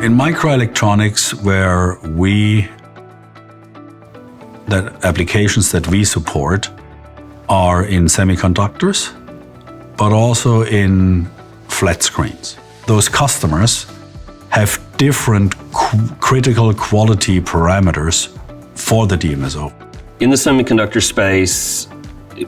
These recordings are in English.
in microelectronics, the applications that we support are in semiconductors, but also in flat screens. Those customers have different critical quality parameters for the DMSO. In the semiconductor space,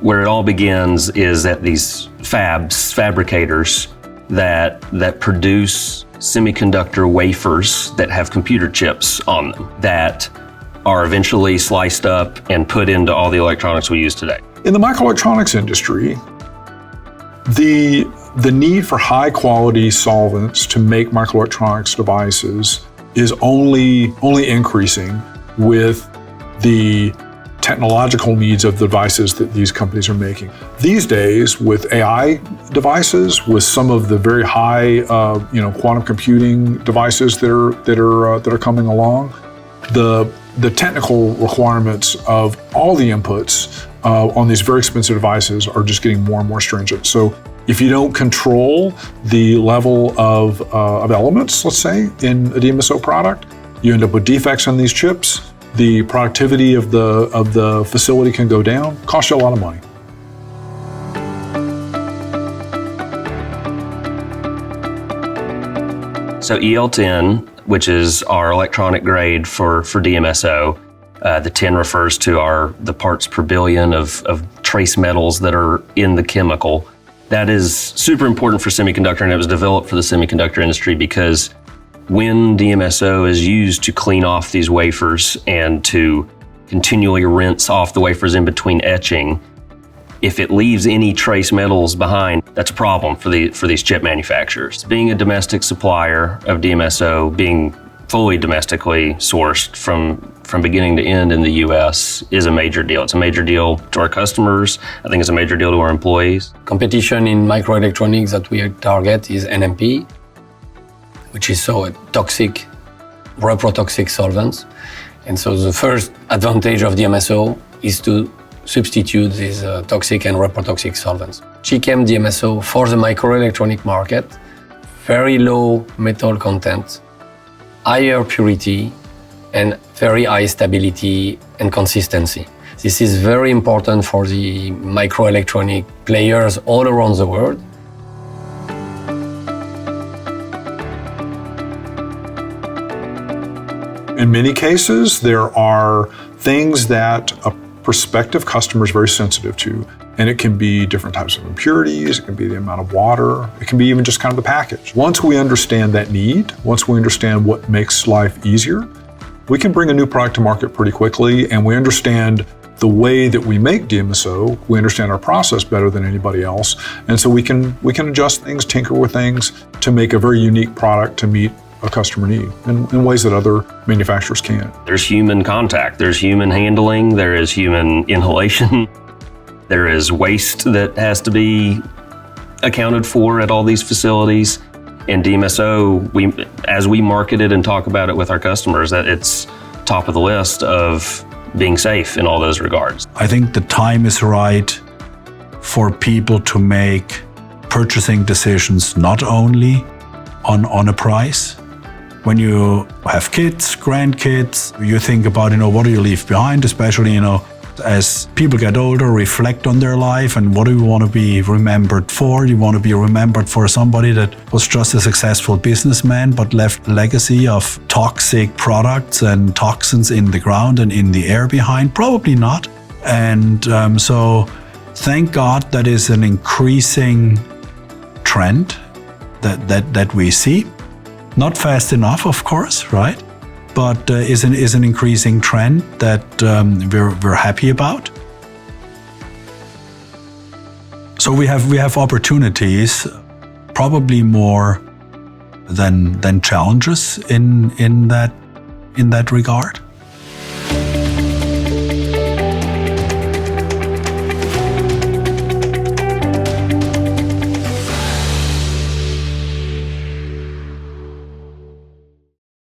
where it all begins is at these fabricators that produce semiconductor wafers that have computer chips on them that are eventually sliced up and put into all the electronics we use today. In the microelectronics industry, the need for high quality solvents to make microelectronics devices is only increasing with the technological needs of the devices that these companies are making. These days, with AI devices, with some of the very high, quantum computing devices that are coming along, the technical requirements of all the inputs on these very expensive devices are just getting more and more stringent. So if you don't control the level of elements, let's say, in a DMSO product, you end up with defects on these chips. The productivity of the facility can go down, cost you a lot of money. So EL10, which is our electronic grade for DMSO, the 10 refers to the parts per billion of trace metals that are in the chemical. That is super important for semiconductor, and it was developed for the semiconductor industry because when DMSO is used to clean off these wafers and to continually rinse off the wafers in between etching, if it leaves any trace metals behind, that's a problem for these chip manufacturers. Being a domestic supplier of DMSO, being fully domestically sourced from beginning to end in the US is a major deal. It's a major deal to our customers. I think it's a major deal to our employees. Competition in microelectronics that we target is NMP, which is toxic, reprotoxic solvents. And so the first advantage of DMSO is to substitute these toxic and reprotoxic solvents. gChem DMSO for the microelectronic market, very low metal content, higher purity, and very high stability and consistency. This is very important for the microelectronic players all around the world. In many cases, there are things that a prospective customer is very sensitive to, and it can be different types of impurities, it can be the amount of water, it can be even just kind of the package. Once we understand that need, once we understand what makes life easier, we can bring a new product to market pretty quickly, and we understand the way that we make DMSO, we understand our process better than anybody else, and so we can adjust things, tinker with things to make a very unique product to meet a customer need in ways that other manufacturers can't. There's human contact, there's human handling, there is human inhalation, there is waste that has to be accounted for at all these facilities. And DMSO, as we market it and talk about it with our customers, that it's top of the list of being safe in all those regards. I think the time is right for people to make purchasing decisions not only on a price. When you have kids, grandkids, you think about, what do you leave behind, especially, as people get older, reflect on their life and what do you want to be remembered for? You want to be remembered for somebody that was just a successful businessman but left a legacy of toxic products and toxins in the ground and in the air behind? Probably not. And so thank God that is an increasing trend that we see. Not fast enough, of course, right? But is an increasing trend that we're happy about. So we have opportunities, probably more than challenges in that regard.